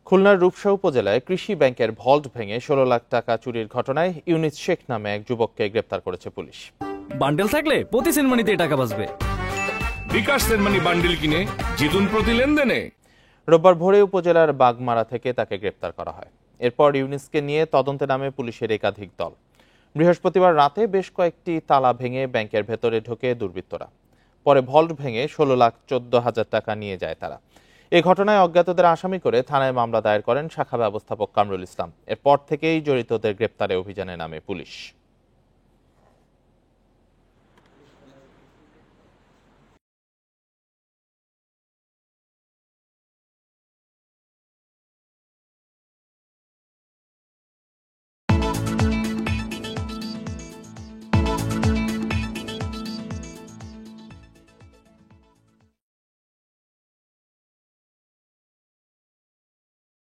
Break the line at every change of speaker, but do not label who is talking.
খুলনার রূপসা উপজেলায় কৃষি ব্যাংকের ভল্ট ভেঙে ১৬ লাখ টাকা চুরির ঘটনায় ইউনিস শেখ নামে এক যুবককে গ্রেপ্তার করেছে পুলিশ।
বান্ডেল থাকলে প্রতি সেনমানিতে টাকা বাঁচবে।
বিকাশ সেনমানি বান্ডেল কিনে জিতুন প্রতি লেনদেনে।
রোববার ভোরে উপজেলার বাগমারা থেকে তাকে গ্রেপ্তার করা হয়। এরপর ইউনিসকে নিয়ে তদন্তে নামে পুলিশের একাধিক দল। বৃহস্পতিবার রাতে বেশ কয়েকটি তালা ভেঙে ব্যাংকের ভেতরে ঢোকে দুর্বৃত্তরা। পরে ভল্ট ভেঙে ১৬,১৪,০০০ টাকা নিয়ে যায় তারা। এই ঘটনায় অজ্ঞাতদের আসামি করে থানায় মামলা দায়ের করেন শাখা ব্যবস্থাপক কামরুল ইসলাম। এরপর থেকেই জড়িতদের গ্রেপ্তারে অভিযানে নামে পুলিশ।